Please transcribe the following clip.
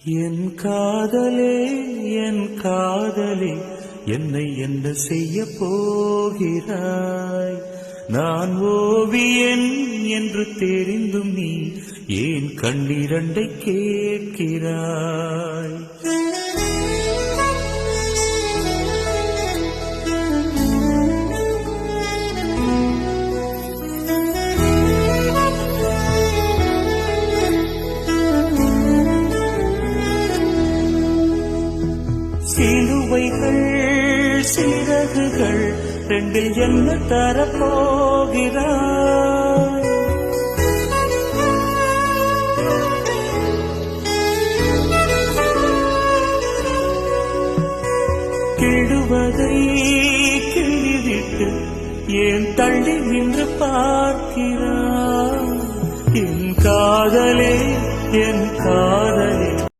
என் காதலே என் காதலே என்னை என்ன செய்ய போகிறாய்? நான் ஓவியன் என்று தெரிந்தும் நீ ஏன் கண்ணிரண்டை கேட்கிறாய்? சிலுவைகள் சிறகுகள் ரெண்டில் என்ன தரப்போகிறாய்? கிடுவதை கிள்ளிவிட்டு ஏன் தள்ளி நின்று பார்க்கிறாய்? என் காதலே என் காதலே